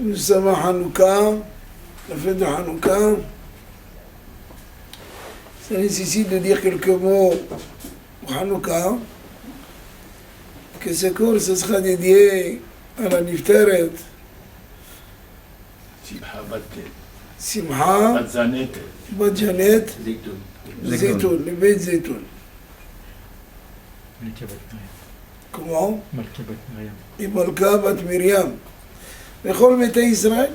Nous sommes à Hanouka, la fête de Hanouka. Ça nécessite de dire quelques mots pour Hanouka. Que ce cours ce sera dédié à la Nifteret. Simha, Bat Janet, Zeytoun, le Beit Zeytoun. Comment? Et Malka Bat Miriam. Bechol Mete Israël.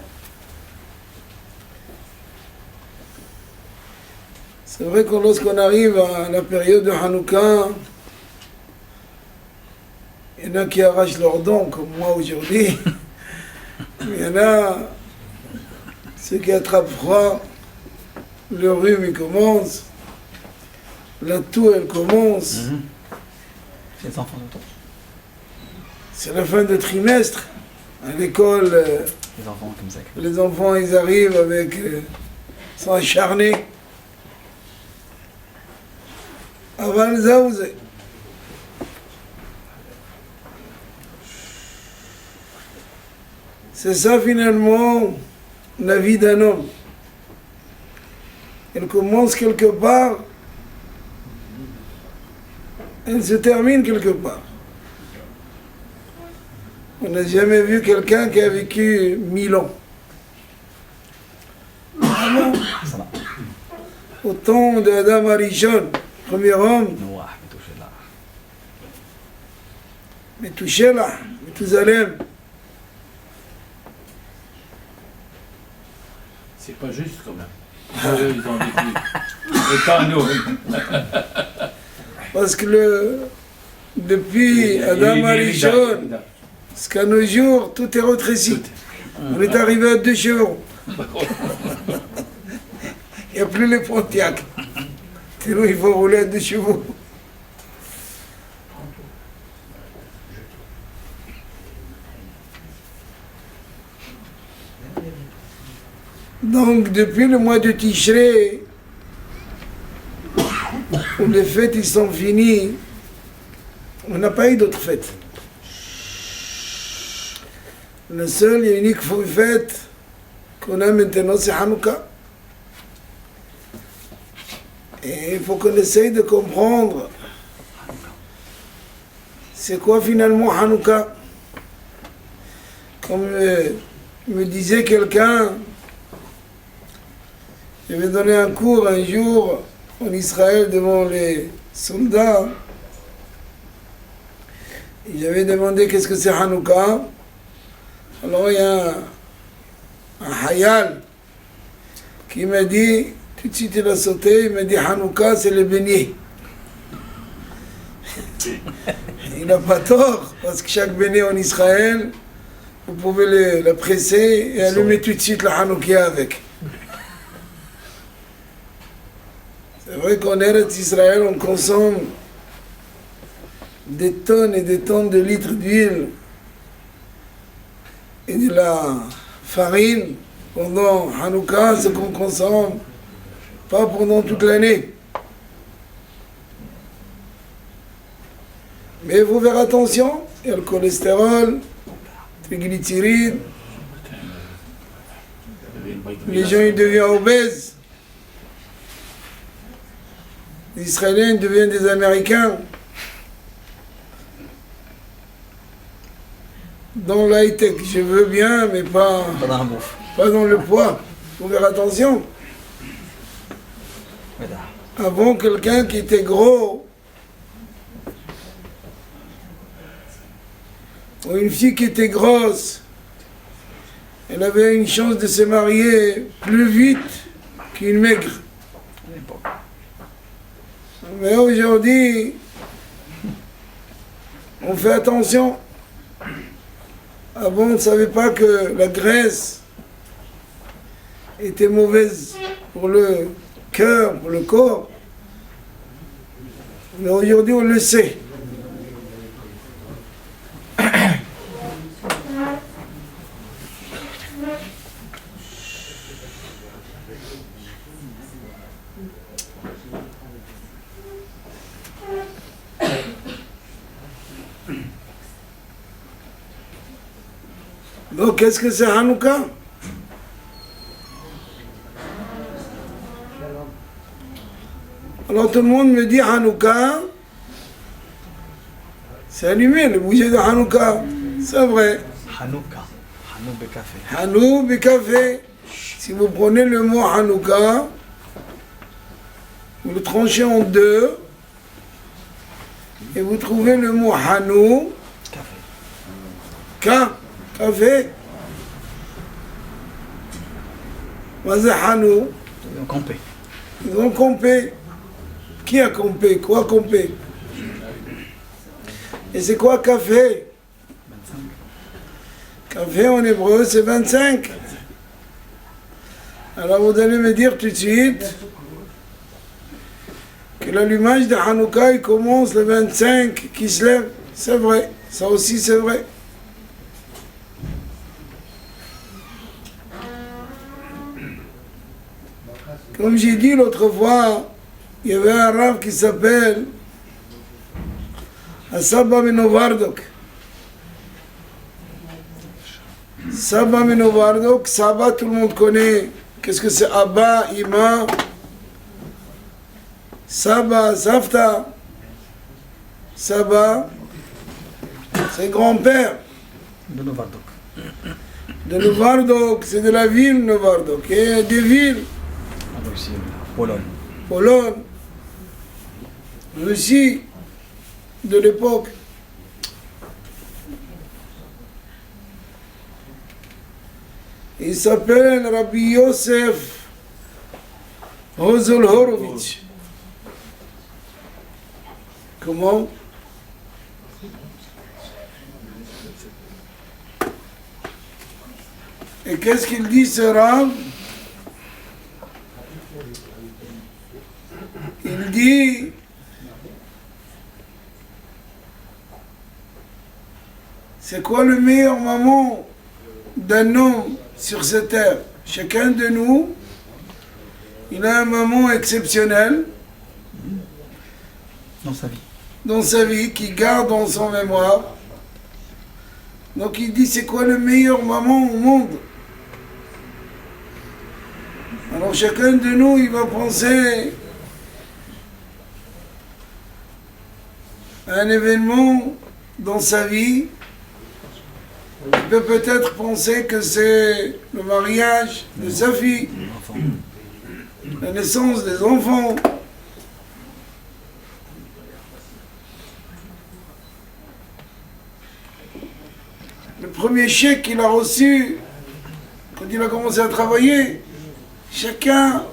C'est vrai que lorsqu'on arrive à la période de Hanouka, il y en a qui arrachent leurs dents, comme moi aujourd'hui. Il y en a ceux qui attrapent froid, le rhume il commence, la toux elle commence. C'est les enfants d'autant. C'est la fin de trimestre. À l'école, Les enfants comme ça. les enfants ils arrivent avec ils sont acharnés. Aval Zaouzé. C'est ça finalement la vie d'un homme. Elle commence quelque part, elle se termine quelque part. On n'a jamais vu quelqu'un qui a vécu 1000 ans. Ah non. Au temps d'Adam Arishon, premier homme, Metouchéla, Methouzalem. C'est pas juste quand même. Eux, ils ont vécu. Et pas nous. Parce que depuis Adam Arishon, jusqu'à nos jours, tout est retréci. On est arrivé à 2 chevaux. Il n'y a plus les Pontiac. Sinon, il faut rouler à 2 chevaux. Donc, depuis le mois de Tishré, où les fêtes ils sont finies, on n'a pas eu d'autres fêtes. La seule et unique fête qu'on a maintenant, c'est Hanouka. Et il faut qu'on essaye de comprendre c'est quoi finalement Hanouka. Comme me disait quelqu'un, je vais donner un cours un jour en Israël devant les soldats. Et j'avais demandé qu'est-ce que c'est Hanouka. Alors il y a un hayal qui m'a dit, tout de suite il a sauté, il m'a dit Hanouka c'est le beignet. Il n'a pas tort, parce que chaque beignet en Israël, vous pouvez la presser et allumer tout de suite la Hanoukia avec. C'est vrai qu'en Eretz Israël, on consomme des tonnes et des tonnes de litres d'huile et de la farine pendant Hanouka, ce qu'on consomme, pas pendant toute l'année. Mais il faut faire attention, il y a le cholestérol, les triglycérides, les gens ils deviennent obèses. Les Israéliens deviennent des Américains. Dans l'high-tech, je veux bien, mais pas dans le poids. Il faut faire attention. Avant, quelqu'un qui était gros, ou une fille qui était grosse, elle avait une chance de se marier plus vite qu'une maigre. Mais aujourd'hui, on fait attention. Avant, on ne savait pas que la graisse était mauvaise pour le cœur, pour le corps. Mais aujourd'hui, on le sait. Donc, qu'est-ce que c'est Hanouka? Alors, tout le monde me dit Hanouka, c'est allumé, le bougie de Hanouka. C'est vrai. Hanouka. Hanou café. Hanou Bekafé. Si vous prenez le mot Hanouka, vous le tranchez en deux, et vous trouvez le mot Hanou, Café. Café. Vas-y Hanou. Ils ont campé. Ils ont compé. Qui a compé? Quoi compé? Et c'est quoi café? 25. Café en hébreu c'est 25. Alors vous allez me dire tout de suite que l'allumage de Hanouka il commence le 25 qui se lève. C'est vrai, ça aussi c'est vrai. Comme j'ai dit l'autre fois, il y avait un rave qui s'appelle Saba Minovardok. Saba Minovardok, Saba tout le monde connaît. Qu'est-ce que c'est? Abba, Ima, Saba, Safta. Saba, c'est grand-père. De Novardok. De Novardok, c'est de la ville Novardok. Et des villes, En Russie, Pologne. Pologne, Russie, de l'époque. Il s'appelle Rabbi Yosef Hozol Horovitch. Comment? Et qu'est-ce qu'il dit ce Rav? Il dit c'est quoi le meilleur moment d'un homme sur cette terre? Chacun de nous, il a un moment exceptionnel Dans sa vie. dans sa vie qu'il garde dans son mémoire. Donc il dit c'est quoi le meilleur moment au monde? Alors chacun de nous, il va penser à un événement dans sa vie. Il peut peut-être penser que c'est le mariage de sa fille, Enfant. la naissance des enfants. Le premier chèque qu'il a reçu, quand il a commencé à travailler, chacun,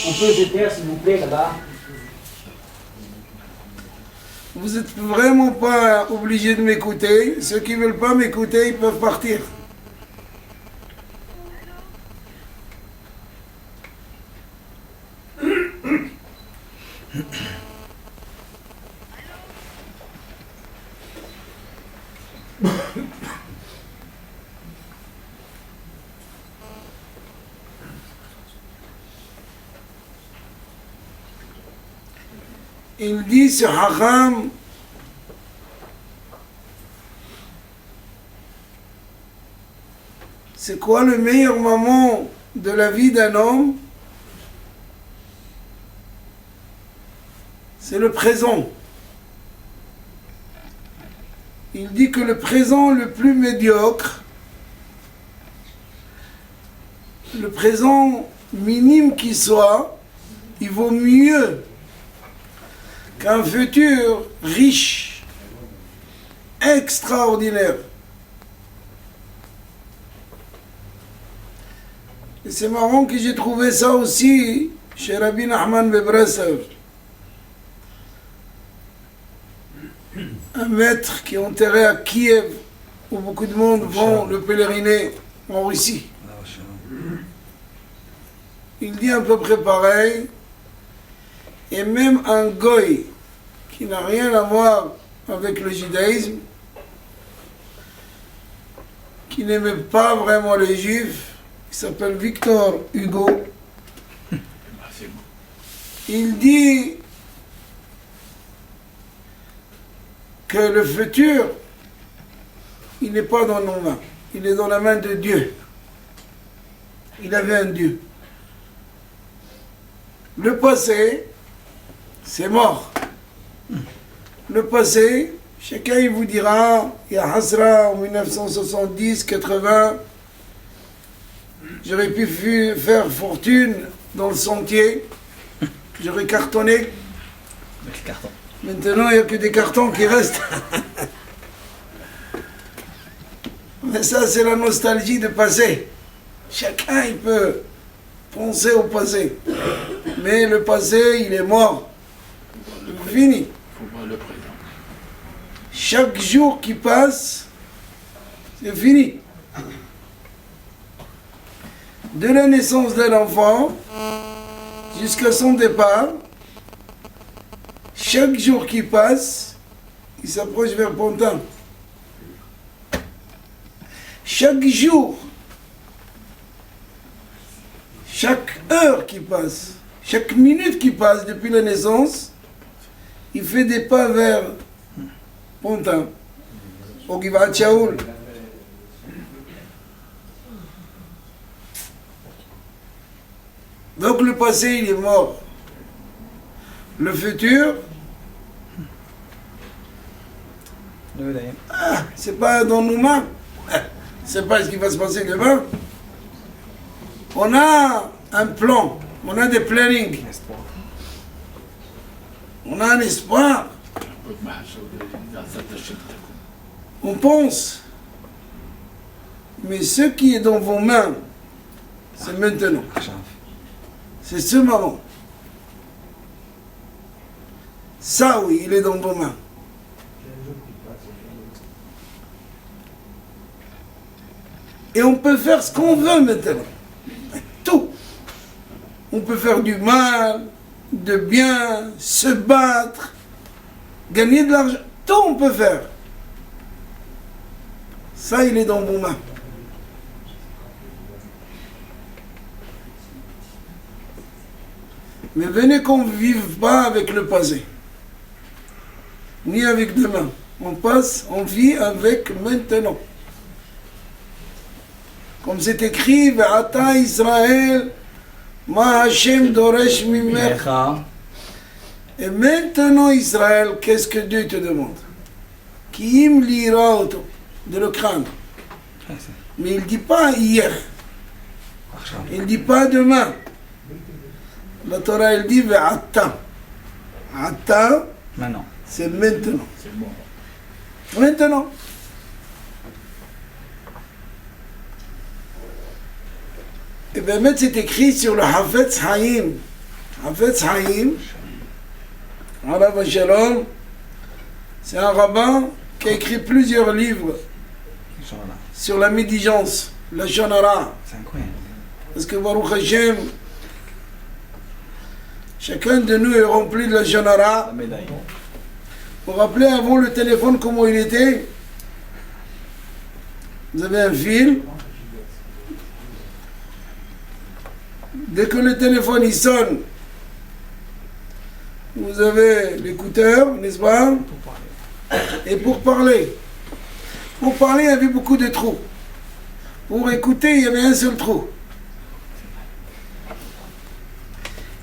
On peut se taire, s'il vous plaît, là-bas. vous n'êtes vraiment pas obligés de m'écouter. Ceux qui ne veulent pas m'écouter, ils peuvent partir. Il dit ce Hacham, c'est quoi le meilleur moment de la vie d'un homme? C'est le présent. Il dit que le présent le plus médiocre, le présent minime qui soit, il vaut mieux qu'un futur riche, extraordinaire. Et c'est marrant que j'ai trouvé ça aussi chez Rabbi Nachman Bebreslev. Un maître qui est enterré à Kiev, où beaucoup de monde vont le pèleriner en Russie. Il dit à peu près pareil. Et même un goy qui n'a rien à voir avec le judaïsme, qui n'aimait pas vraiment les juifs, il s'appelle Victor Hugo, il dit que le futur, il n'est pas dans nos mains, il est dans la main de Dieu. Il avait un Dieu. Le passé, c'est mort. Le passé, chacun il vous dira, il y a Hasra en 1970, 80, j'aurais pu faire fortune dans le sentier, j'aurais cartonné. Avec le carton. Maintenant, il n'y a que des cartons qui restent. Mais ça, c'est la nostalgie du passé. Chacun, il peut penser au passé. Mais le passé, il est mort. Fini. Il faut voir le présent. Chaque jour qui passe, c'est fini. De la naissance d'un enfant jusqu'à son départ, chaque jour qui passe, il s'approche vers Pontin. Chaque jour, chaque heure qui passe, chaque minute qui passe depuis la naissance, il fait des pas vers Pontin, au Givat Shaul. Donc le passé, il est mort. Le futur, c'est pas dans nos mains. C'est pas ce qui va se passer demain. On a un plan, on a des plannings, on a un espoir, on pense. Mais ce qui est dans vos mains, c'est maintenant. C'est ce moment. Ça, oui, il est dans vos mains. Et on peut faire ce qu'on veut maintenant. Tout. On peut faire du mal, de bien, se battre, gagner de l'argent. Tout on peut faire. Ça, il est dans vos mains. Mais venez qu'on ne vive pas avec le passé, ni avec demain. On vit avec maintenant. Comme c'est écrit, Ve'ata Israël, ma Hashem doresh mimecha. Et maintenant, Israël, qu'est-ce que Dieu te demande? Kim lira auto, de le craindre. Mais il ne dit pas hier. Il ne dit pas demain. La Torah, elle dit Ve'ata. Ata, Maintenant. c'est maintenant. C'est bon. Maintenant. Et bien, c'est écrit sur le Hafetz Haïm. Hafetz Haïm, Alav Shalom, c'est un rabbin qui a écrit plusieurs livres sur la médisance, la Shonara. C'est incroyable. Parce que Baruch Hashem, chacun de nous est rempli de la Shonara. La médaille. Vous vous rappelez avant le téléphone comment il était? Vous avez un fil. Dès que le téléphone il sonne, vous avez l'écouteur, n'est-ce pas? Et pour parler, il y avait beaucoup de trous. Pour écouter, il y avait un seul trou.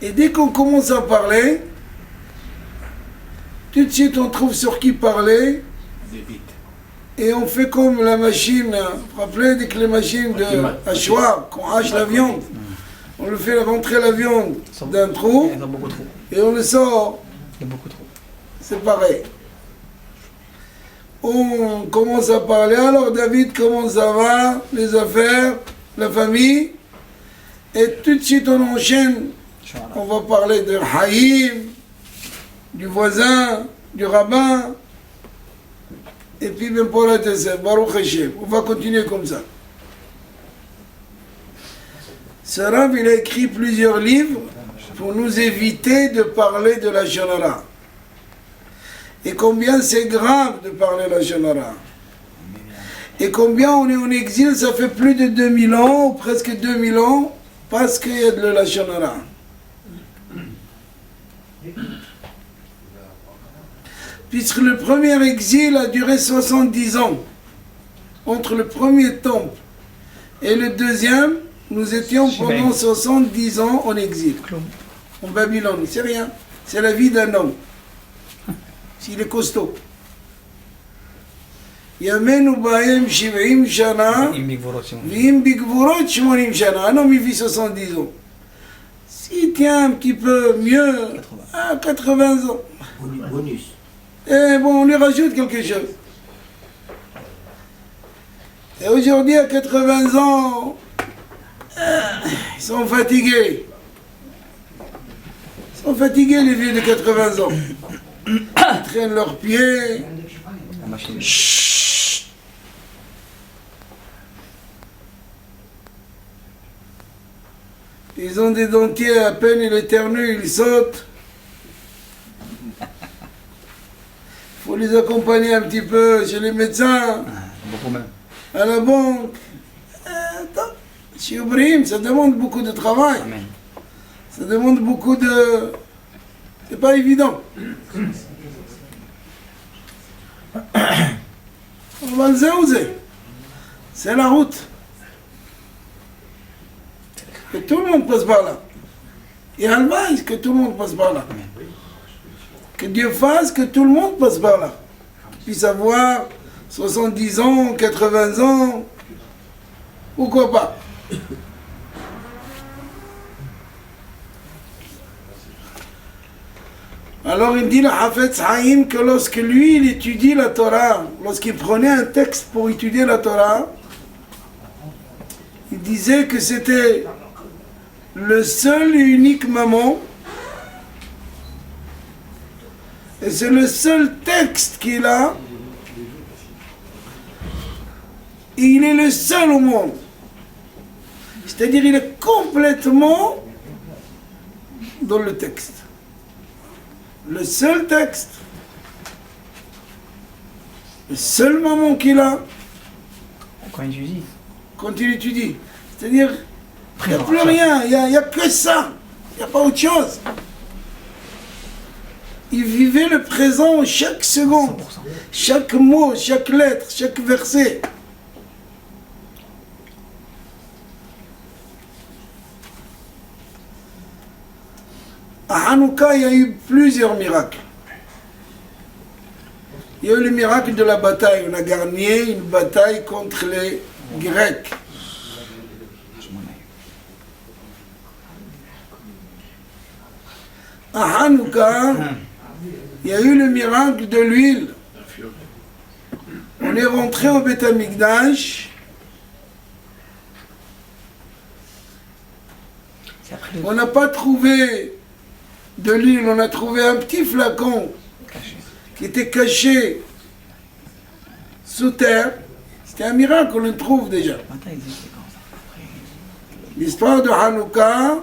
Et dès qu'on commence à parler, tout de suite on trouve sur qui parler. Et on fait comme la machine, vous vous rappelez, dès que les machines de hachoir, qu'on hache la viande, on le fait rentrer la viande d'un trou Il y a beaucoup trop. et on le sort. Il y a beaucoup trop. C'est pareil. On commence à parler. Alors David, comment ça va? Les affaires, la famille. Et tout de suite on enchaîne. On va parler de Haïm, du voisin, du rabbin. Et puis même pour la Tessé, Baruch Hashem. On va continuer comme ça. Ce Rav, il a écrit plusieurs livres pour nous éviter de parler de la Shonara. Et combien c'est grave de parler de la Shonara. Et combien on est en exil, ça fait plus de 2000 ans, ou presque 2000 ans, parce qu'il y a de la Shonara. puisque le premier exil a duré 70 ans. Entre le premier temple et le deuxième, nous étions pendant 70 ans en exil. En Babylone, c'est rien. C'est la vie d'un homme. S'il est costaud. Yamenu Bahem Shiv'im Shana, Vim Bigvorot Shmonim Shana. Un homme, il vit 70 ans. S'il tient un petit peu mieux, à 80 ans. Bonus. Et bon, on lui rajoute quelque chose. Et aujourd'hui, à 80 ans, ils sont fatigués. Ils sont fatigués, les vieux de 80 ans. Ils traînent leurs pieds. La machine. Chut. Ils ont des dentiers, à peine ils éternuent, ils sautent. Il faut les accompagner un petit peu chez les médecins, Beaucoup même. à la banque. Attends, chez Ibrahim, ça demande beaucoup de travail. Amen. Ça demande beaucoup de... C'est pas évident. On va le zéoser. C'est la route. Que tout le monde passe par là. Il y a le bail que tout le monde passe par là. Que Dieu fasse que tout le monde passe par là. Puisse avoir 70 ans, 80 ans, pourquoi pas. Alors il dit le Hafetz Haïm que lorsque lui il étudie la Torah, lorsqu'il prenait un texte pour étudier la Torah, il disait que c'était le seul et unique moment, et c'est le seul texte qu'il a, et il est le seul au monde. C'est-à-dire il est complètement dans le texte. Le seul texte, le seul moment qu'il a, Quand il étudie. quand il étudie. C'est-à-dire, il n'y a plus rien, il n'y a que ça, il n'y a pas autre chose. Il vivait le présent chaque seconde, 100%. chaque mot, chaque lettre, chaque verset. À Hanouka, il y a eu plusieurs miracles. Il y a eu le miracle de la bataille. On a gagné une bataille contre les Grecs. À Hanouka, il y a eu le miracle de l'huile. On est rentré au Beth Amikdash. C'est après le On n'a pas trouvé de l'huile, on a trouvé un petit flacon caché. qui était caché sous terre. C'était un miracle qu'on le trouve déjà. Maintenant, il existe comme ça. Après, L'histoire de Hanouka,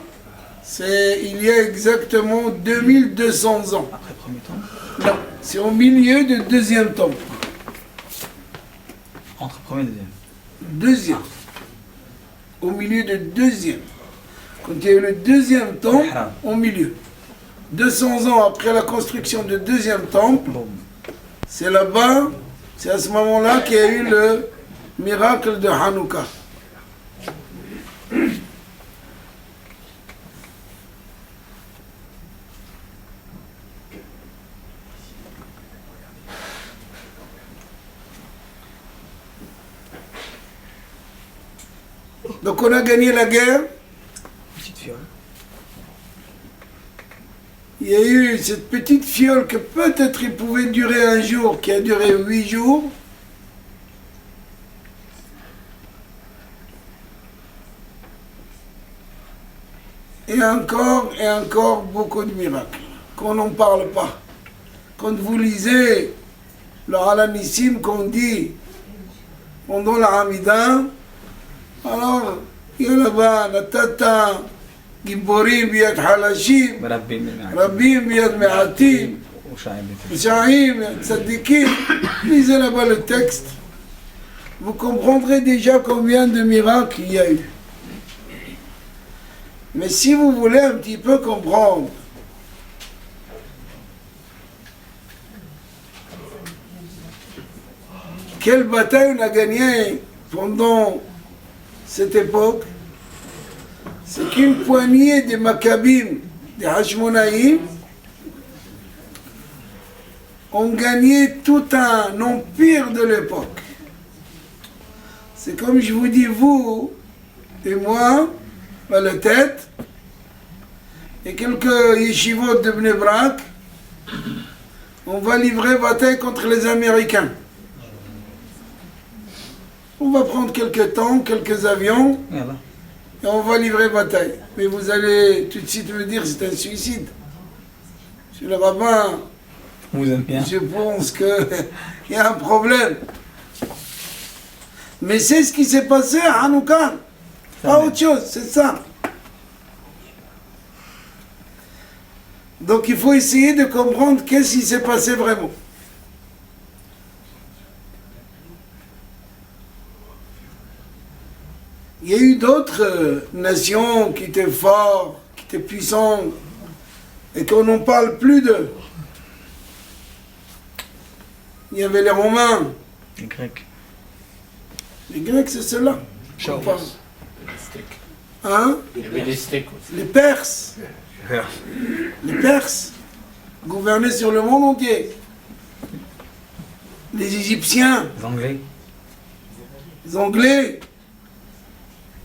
c'est il y a exactement 2200 ans. après premier temps, Non, c'est au milieu du deuxième temple. entre premier et deuxième. Deuxième. Au milieu du deuxième. Quand il y a eu le deuxième temple, au milieu. 200 ans après la construction du deuxième temple, Bon. c'est là-bas, c'est à ce moment-là qu'il y a eu le miracle de Hanouka. Donc on a gagné la guerre. Petite fiole. Il y a eu cette petite fiole que peut-être il pouvait durer un jour, qui a duré 8 jours. Et encore beaucoup de miracles, qu'on n'en parle pas. Quand vous lisez le Halanissim qu'on dit pendant la Hamida, alors il y a là-bas la Tata, Giborim biyad halashim, Rabbi Mimah. Rabbim biyad me'atim, Ou Shaim Bethel. Sha'im, Tzadikim. Lisez là-bas le texte. Vous comprendrez déjà combien de miracles il y a eu. Mais si vous voulez un petit peu comprendre quelle bataille on a gagné pendant cette époque? C'est qu'une poignée de Maccabim, des Hashmonaïm, ont gagné tout un empire de l'époque. C'est comme je vous dis, vous et moi, à la tête, et quelques yeshivot de Bnei Brak, on va livrer bataille contre les Américains. On va prendre quelques tanks, quelques avions, Voilà. et on va livrer bataille. Mais vous allez tout de suite me dire que c'est un suicide. Monsieur le rabbin, Vous aimez bien. je pense qu'il y a un problème. Mais c'est ce qui s'est passé à Hanouka. Pas autre chose, c'est ça. Donc il faut essayer de comprendre qu'est-ce qui s'est passé vraiment. Il y a eu d'autres nations qui étaient fortes, qui étaient puissantes, et qu'on n'en parle plus d'eux. Il y avait les Romains. Les Grecs. Les Grecs, c'est ceux-là. Ciao. On parle. Les steaks. Hein? Il y avait des steaks aussi. Les Perses. Les Perses gouvernaient sur le monde entier. Les Égyptiens, Les Anglais. les Anglais,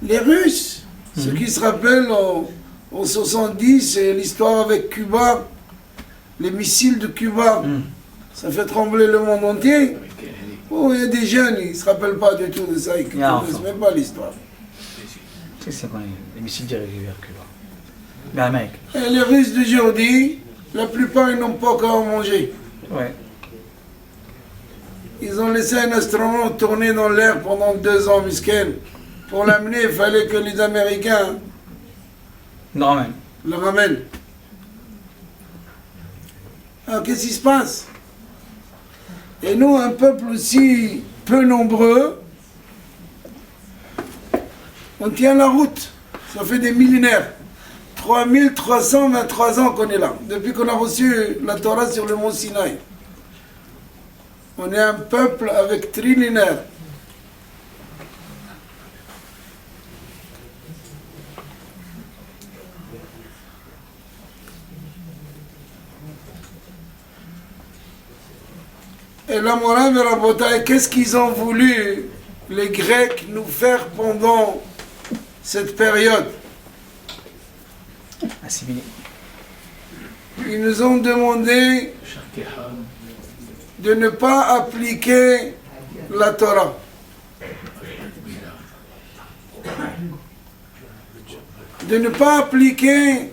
les Russes. Ceux qui se rappellent en 70, c'est l'histoire avec Cuba, les missiles de Cuba. Ça fait trembler le monde entier. Avec Kennedy. Oh, il y a des jeunes, ils ne se rappellent pas du tout de ça, ils ne Ah, connaissent enfin. même pas l'histoire. C'est ça qu'on est. Les missiles dirigés vers Cuba. Ben, mec. Et les Russes d'aujourd'hui, la plupart, ils n'ont pas encore mangé. Ouais. Ils ont laissé un astronaute tourner dans l'air pendant 2 ans, misken. Pour l'amener, il fallait que les Américains Normal. le ramènent. Alors, qu'est-ce qui se passe? Et nous, un peuple aussi peu nombreux, on tient la route. Ça fait des millénaires. 3323 ans qu'on est là, depuis qu'on a reçu la Torah sur le mont Sinaï. On est un peuple avec trillénaire. Et là, Moran et Rabotai, qu'est-ce qu'ils ont voulu, les Grecs, nous faire pendant cette période? Assimilé. Ils nous ont demandé Sharkehan. de ne pas appliquer la Torah. De ne pas appliquer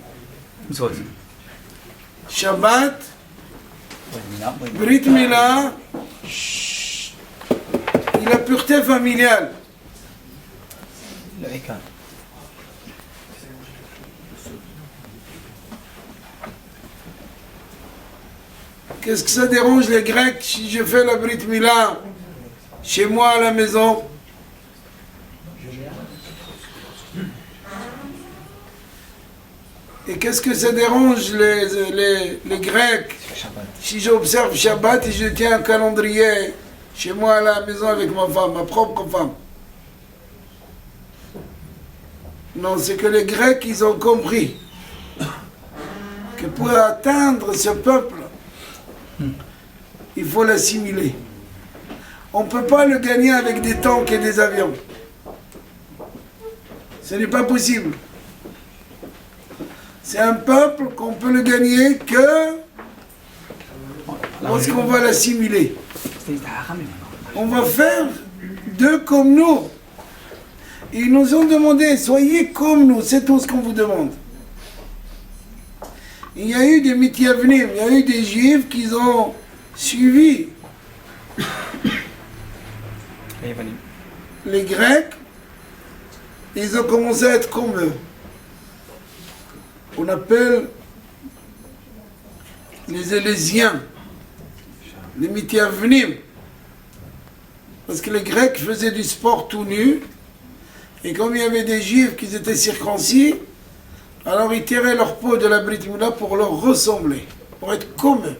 Zot. Shabbat, Ouais, Mina. Ouais. Brit Mila et la pureté familiale. Le Eka. Qu'est-ce que ça dérange les Grecs si je fais la Brit Mila chez moi à la maison? Et qu'est-ce que ça dérange les Grecs Shabbat. si j'observe Shabbat et je tiens un calendrier chez moi à la maison avec ma femme, ma propre femme? Non, c'est que les Grecs, ils ont compris que pour atteindre ce peuple, il faut l'assimiler. On ne peut pas le gagner avec des tanks et des avions. Ce n'est pas possible. C'est un peuple qu'on peut le gagner que lorsqu'on va l'assimiler. C'était Haram maintenant. On va faire d'eux comme nous. Ils nous ont demandé, soyez comme nous, c'est tout ce qu'on vous demande. Il y a eu des Mithyavnim, il y a eu des Juifs qui ont suivi Et voilà. les Grecs, ils ont commencé à être comme eux. On appelle les Élésiens, les Mithyavnim. Parce que les Grecs faisaient du sport tout nu, et comme il y avait des Juifs qui étaient circoncis, alors ils tiraient leur peau de la Brit Mila pour leur ressembler, pour être comme eux.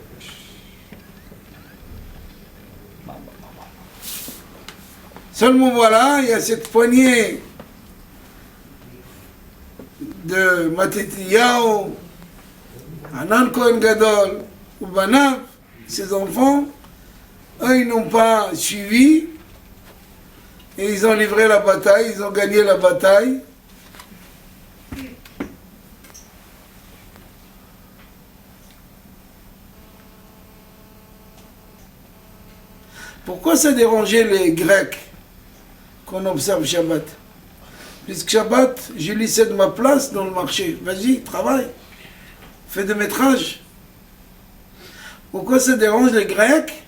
Seulement voilà, il y a cette poignée de Matityahu, Hanan Kohen Gadol, ou Banav, ses enfants, eux ils n'ont pas suivi, et ils ont livré la bataille, ils ont gagné la bataille. Pourquoi ça dérangeait les Grecs qu'on observe Shabbat? Puisque Shabbat, je laissais de ma place dans le marché. Vas-y, travaille. Fais des métrages. Pourquoi ça dérange les Grecs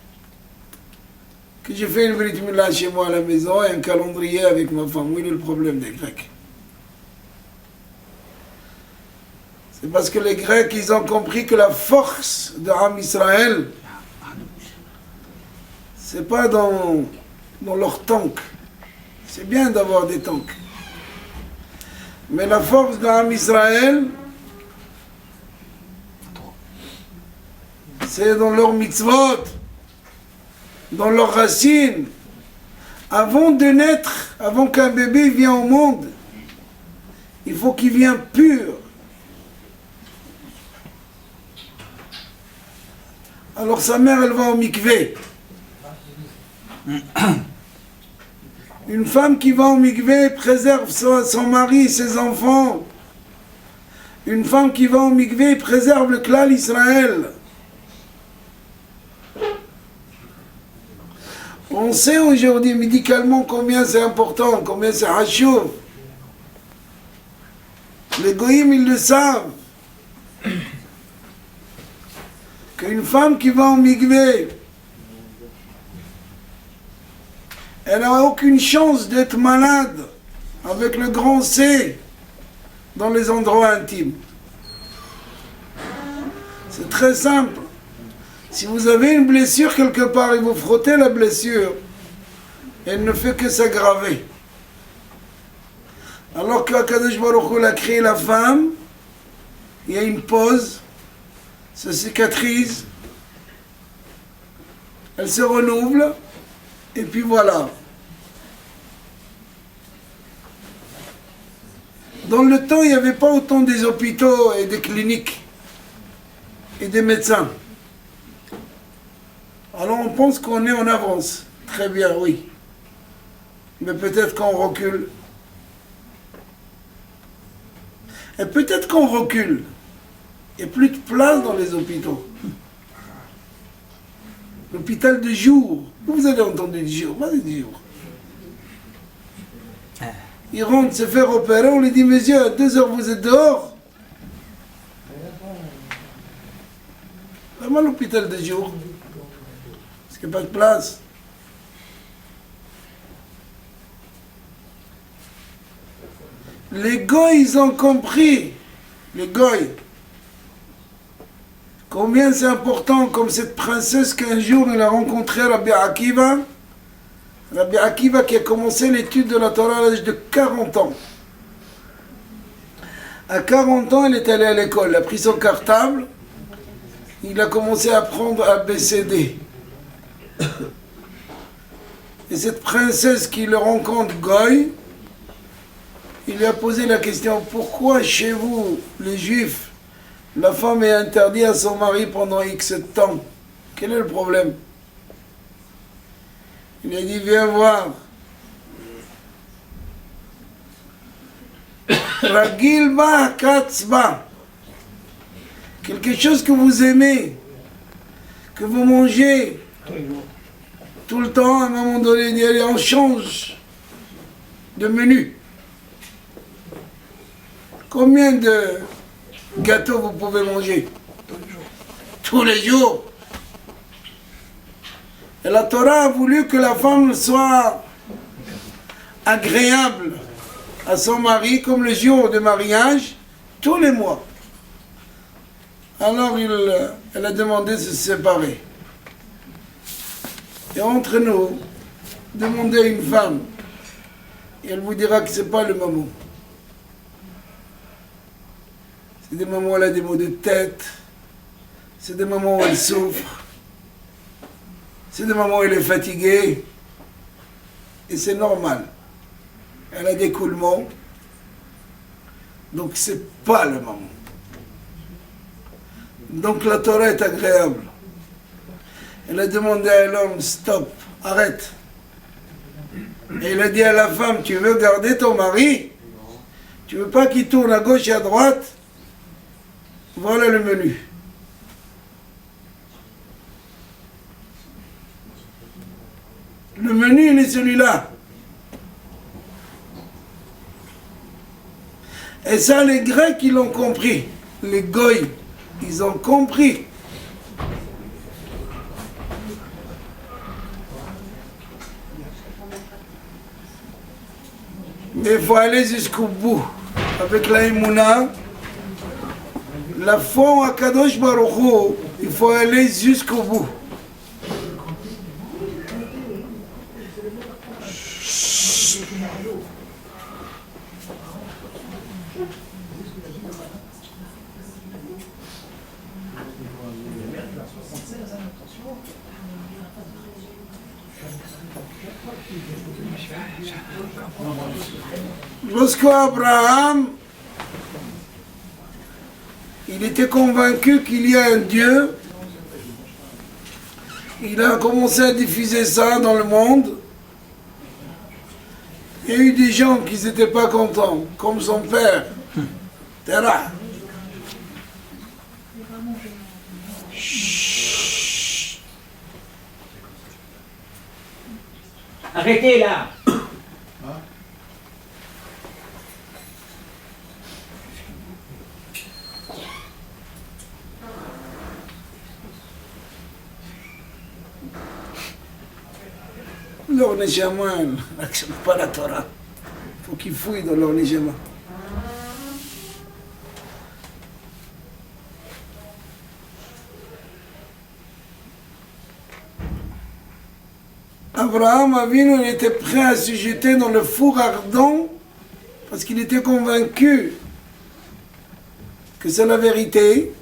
que j'ai fait une Brit Mila chez moi à la maison et un calendrier avec ma femme? Où est le problème des Grecs? C'est parce que les Grecs, ils ont compris que la force de Am Israël, c'est pas dans leurs tanks. C'est bien d'avoir des tanks. Mais la force de Am Israël, c'est dans leurs mitzvot, dans leurs racines. Avant de naître, avant qu'un bébé vienne au monde, il faut qu'il vienne pur. Alors sa mère, elle va au mikvé. Une femme qui va au mikvé préserve son mari, ses enfants. Une femme qui va au mikvé préserve le clan Israël. On sait aujourd'hui médicalement combien c'est important, combien c'est hachouv. Les goïms, ils le savent. Qu'une femme qui va au mikvé, elle n'a aucune chance d'être malade avec le grand C dans les endroits intimes. C'est très simple. Si vous avez une blessure quelque part et vous frottez la blessure, elle ne fait que s'aggraver. Alors qu'Akadosh Baruch Hu a créé la femme, il y a une pause, ça cicatrise, elle se renouvelle, et puis voilà. Dans le temps, il n'y avait pas autant des hôpitaux et des cliniques et des médecins. Alors on pense qu'on est en avance. Très bien, oui. Mais peut-être qu'on recule. Et peut-être qu'on recule. Il n'y a plus de place dans les hôpitaux. L'hôpital de jour. Vous avez entendu de jour, pas de jour. Il rentre se faire opérer, on lui dit, monsieur, à 2 heures vous êtes dehors. Vraiment l'hôpital de jour. Parce qu'il n'y a pas de place. Les goïs, ils ont compris. Les goïs. Combien c'est important, comme cette princesse qu'un jour il a rencontré Rabbi Akiva. Rabbi Akiva qui a commencé l'étude de la Torah à l'âge de 40 ans. À 40 ans, il est allé à l'école, il a pris son cartable, il a commencé à apprendre ABCD. Et cette princesse qui le rencontre, Goy, il lui a posé la question, pourquoi chez vous, les Juifs, la femme est interdite à son mari pendant X temps? Quel est le problème? Il a dit, viens voir. Ragil ba katzba. Quelque chose que vous aimez, que vous mangez tout le temps, à un moment donné, il dit, on change de menu. Combien de gâteaux vous pouvez manger? Tous les jours. Et la Torah a voulu que la femme soit agréable à son mari, comme le jour de mariage, tous les mois. Alors elle a demandé de se séparer. Et entre nous, demandez à une femme, et elle vous dira que ce n'est pas le moment. C'est des moments où elle a des maux de tête, c'est des moments où elle souffre, c'est des moments où elle est fatiguée. et c'est normal. Elle a des coulements, donc c'est pas le moment. Donc la Torah est agréable. Elle a demandé à l'homme, stop, arrête. Et il a dit à la femme, tu veux garder ton mari? Tu veux pas qu'il tourne à gauche et à droite? Voilà le menu. Le menu, il est celui-là. Et ça, les Grecs, ils l'ont compris. Les Goïs, ils ont compris. Mais il faut aller jusqu'au bout. Avec la Emouna, la foi à Kadosh Baruch Hu, il faut aller jusqu'au bout. Lorsqu'Abraham, il était convaincu qu'il y a un Dieu, il a commencé à diffuser ça dans le monde. Il y a eu des gens qui n'étaient pas contents, comme son père, Terah. Arrêtez là. Leur Neshama, n'accepte pas la Torah. Il faut qu'ils fouillent dans leur Neshama. Abraham Avinu, il était prêt à se jeter dans le four ardent parce qu'il était convaincu que c'est la vérité.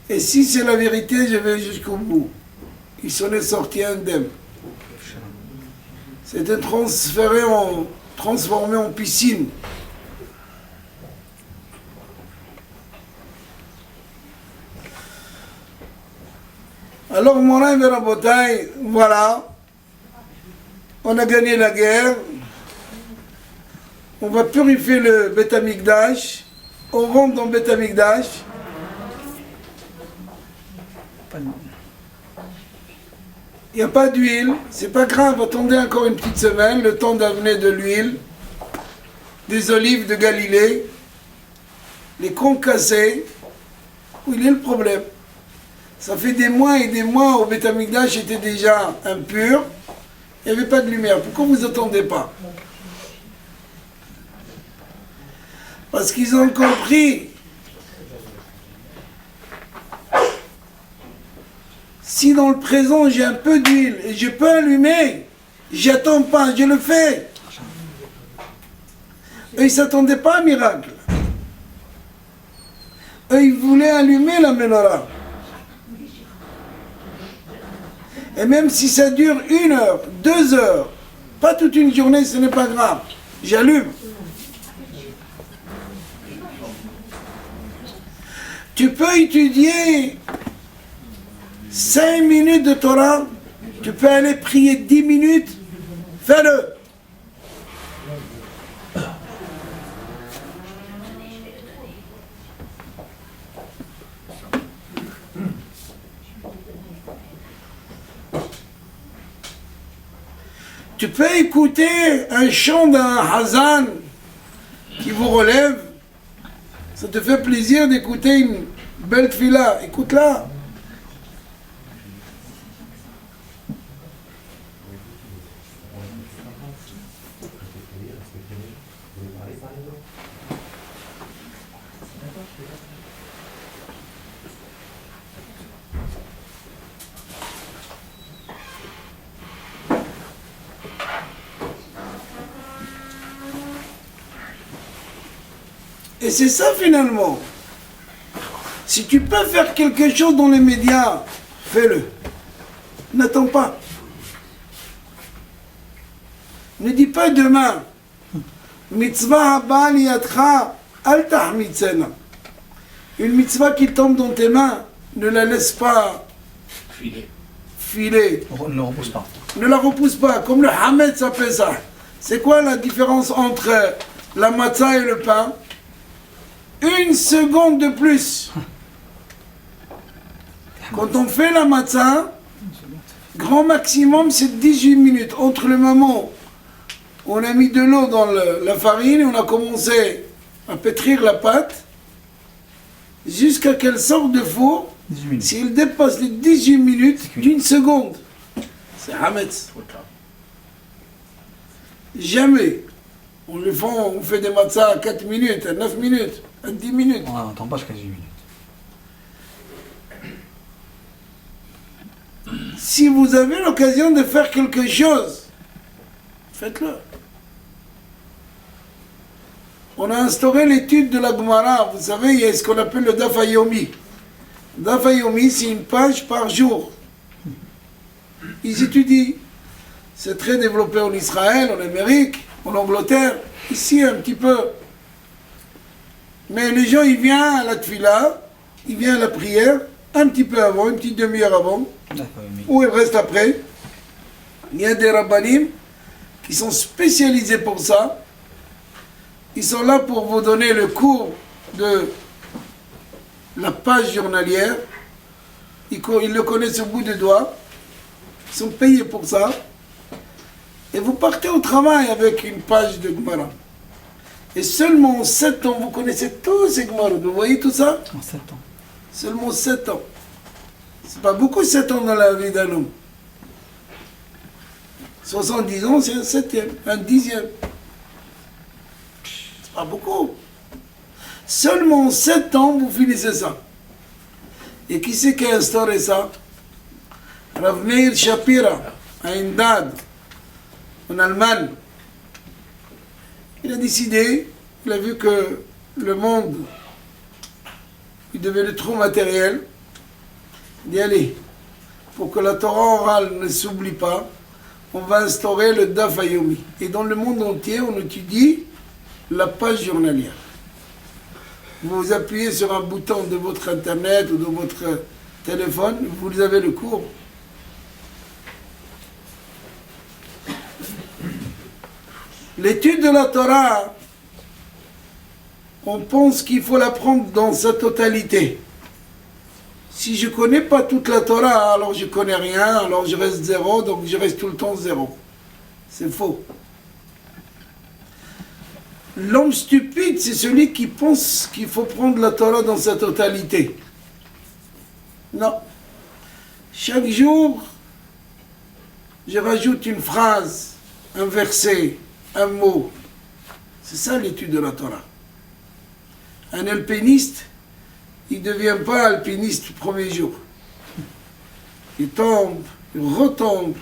Et si c'est la vérité, je vais jusqu'au bout. Il s'en est sorti indemne. C'était transformé en piscine. Alors, Moray Verabotai, voilà, on a gagné la guerre, on va purifier le Beth Amikdash, on rentre dans le Beth Amikdash. Il n'y a pas d'huile, c'est pas grave, attendez encore une petite semaine, le temps d'amener de l'huile, des olives de Galilée, les concassés. Où il est le problème? Ça fait des mois et des mois où Beth Amikdash était déjà impur, il n'y avait pas de lumière. Pourquoi vous attendez pas? Parce qu'ils ont compris. Si dans le présent j'ai un peu d'huile et je peux allumer, j'attends pas, je le fais. Eux, ils ne s'attendaient pas à un miracle. Eux, ils voulaient allumer la menorah. Et même si ça dure 1 heure, 2 heures, pas toute une journée, ce n'est pas grave. J'allume. Tu peux étudier 5 minutes de Torah, tu peux aller prier 10 minutes, fais-le. Tu peux écouter un chant d'un Hazan qui vous relève. Ça te fait plaisir d'écouter une belle tfila. Écoute-la. Et c'est ça finalement. Si tu peux faire quelque chose dans les médias, fais-le. N'attends pas. Ne dis pas demain. Mitzvah haba liyadcha al tahmitzena. Une mitzvah qui tombe dans tes mains, ne la laisse pas filer. Ne le repousse pas. Ne la repousse pas, comme le Hametz s'appelle ça. C'est quoi la différence entre la matzah et le pain? 1 seconde de plus. Quand on fait la matzah, grand maximum c'est 18 minutes. Entre le moment où on a mis de l'eau dans la farine et on a commencé à pétrir la pâte, jusqu'à qu'elle sorte de four, 18 minutes. s'il dépasse les 18 minutes, d'une seconde, c'est Hametz. Jamais. On fait des matzahs à 4 minutes, à 9 minutes, à 10 minutes. On n'attend pas jusqu'à 18 minutes. Si vous avez l'occasion de faire quelque chose, faites-le. On a instauré l'étude de la Gemara. Vous savez, il y a ce qu'on appelle le Daf Hayomi. Daf Hayomi, c'est une page par jour. Ils étudient. C'est très développé en Israël, en Amérique, en Angleterre, ici un petit peu. Mais les gens, ils viennent à la tfila, ils viennent à la prière, un petit peu avant, une petite demi-heure avant, ou ils restent après. Il y a des rabbanim qui sont spécialisés pour ça. Ils sont là pour vous donner le cours de la page journalière. Ils le connaissent au bout des doigts. Ils sont payés pour ça. Et vous partez au travail avec une page de Gemara. Et seulement en 7 ans, vous connaissez tous ces Gemara. Vous voyez tout ça? En 7 ans. Seulement 7 ans. C'est pas beaucoup 7 ans dans la vie d'un homme. 70 ans, c'est un 7e, un 10e. C'est pas beaucoup. Seulement en 7 ans, vous finissez ça. Et qui c'est qui a instauré ça? Rav Meir Shapira, à Indad, en Allemagne. Il a décidé, il a vu que le monde, il devenait trop matériel. Il dit, allez, pour que la Torah orale ne s'oublie pas, on va instaurer le Daf Hayomi. Et dans le monde entier, on étudie la page journalière. Vous appuyez sur un bouton de votre internet ou de votre téléphone, vous avez le cours. L'étude de la Torah, on pense qu'il faut l'apprendre dans sa totalité. Si je ne connais pas toute la Torah, alors je ne connais rien, alors je reste zéro, donc je reste tout le temps zéro. C'est faux. L'homme stupide, c'est celui qui pense qu'il faut prendre la Torah dans sa totalité. Non. Chaque jour, je rajoute une phrase, un verset, un mot. C'est ça l'étude de la Torah. Un alpiniste, il ne devient pas alpiniste le premier jour. Il tombe, il retombe.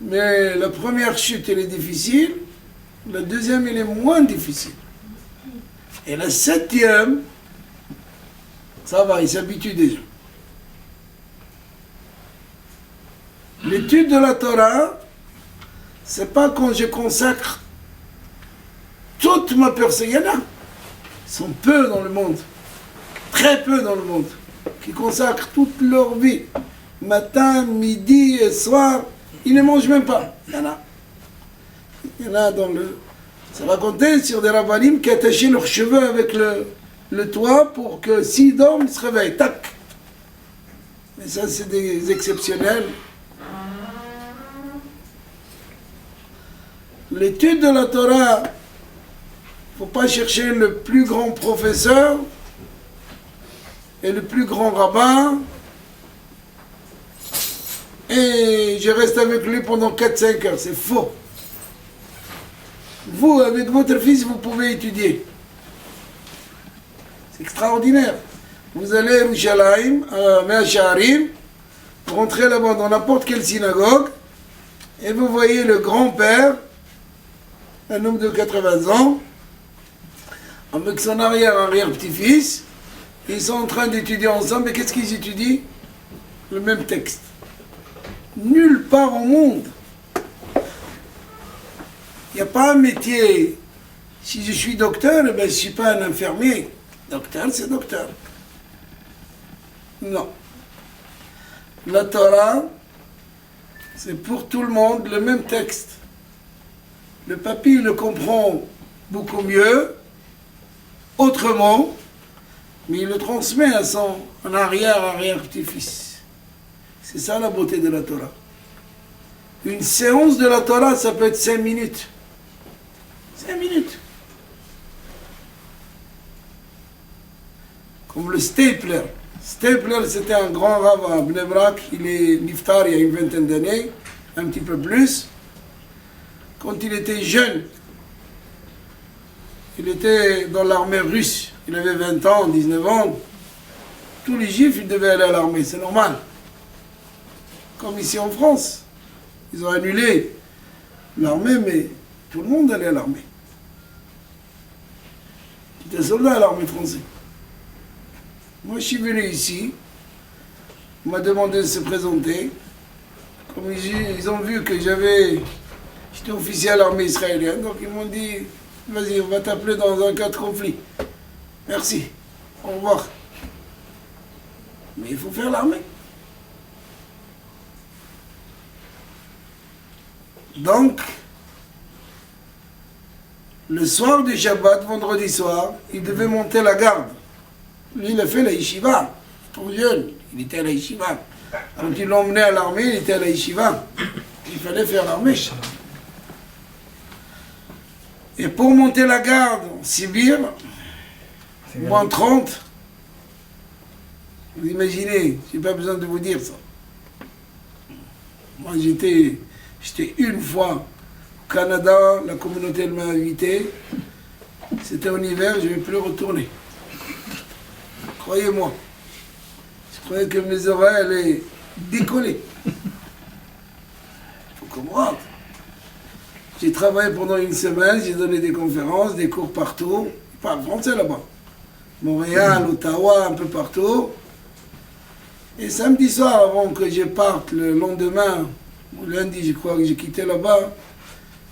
Mais la première chute, elle est difficile. La deuxième, elle est moins difficile. Et la 7e, ça va, il s'habitue déjà. L'étude de la Torah, c'est pas quand je consacre toute ma personne. Il y en a. Ils sont peu dans le monde. Très peu dans le monde. Qui consacrent toute leur vie. Matin, midi et soir. Ils ne mangent même pas. Il y en a. Il y en a dans le... Ça racontait sur des rabbanim qui attachaient leurs cheveux avec le toit pour que s'ils dorment, ils se réveillent. Tac. Mais ça, c'est des exceptionnels. L'étude de la Torah, il ne faut pas chercher le plus grand professeur et le plus grand rabbin et je reste avec lui pendant 4-5 heures. C'est faux. Vous, avec votre fils, vous pouvez étudier. C'est extraordinaire. Vous allez à Yerushalayim, à Mea Shearim, vous rentrez là-bas dans n'importe quelle synagogue et vous voyez le grand-père, un homme de 80 ans, avec son arrière-petit-fils, ils sont en train d'étudier ensemble, mais qu'est-ce qu'ils étudient? Le même texte. Nulle part au monde, n'y a pas un métier. Si je suis docteur, eh ben, je ne suis pas un infirmier. Docteur, c'est docteur. Non. La Torah, c'est pour tout le monde le même texte. Le papy le comprend beaucoup mieux, autrement, mais il le transmet à son arrière-petit-fils. C'est ça la beauté de la Torah. Une séance de la Torah, ça peut être 5 minutes. 5 minutes. Comme le Stapler. Stapler, c'était un grand rabbin à Bnei Brak. Il est niftar il y a une vingtaine d'années, un petit peu plus. Quand il était jeune, il était dans l'armée russe. Il avait 20 ans, 19 ans. Tous les juifs, ils devaient aller à l'armée, c'est normal. Comme ici en France. Ils ont annulé l'armée, mais tout le monde allait à l'armée. J'étais soldat à l'armée française. Moi, je suis venu ici. On m'a demandé de se présenter. Comme ils ont vu que j'étais officier à l'armée israélienne, donc ils m'ont dit, vas-y, on va t'appeler dans un cas de conflit. Merci. Au revoir. Mais il faut faire l'armée. Donc, le soir du Shabbat, vendredi soir, il devait monter la garde. Lui, il a fait la yeshiva. Trop jeune, il était à la yeshiva. Quand ils l'ont emmené à l'armée, il était à la yeshiva. Il fallait faire l'armée. Et pour monter la garde en Sibir, moins 30, vous imaginez, je n'ai pas besoin de vous dire ça. Moi, j'étais une fois au Canada, la communauté m'a invité. C'était en hiver, je ne vais plus retourner. Croyez-moi. Je croyais que mes oreilles allaient décoller. Il faut comprendre. J'ai travaillé pendant une semaine, j'ai donné des conférences, des cours partout. Je parle français là-bas. Montréal, Ottawa, un peu partout. Et samedi soir, avant que je parte, le lendemain, lundi, je crois que j'ai quitté là-bas,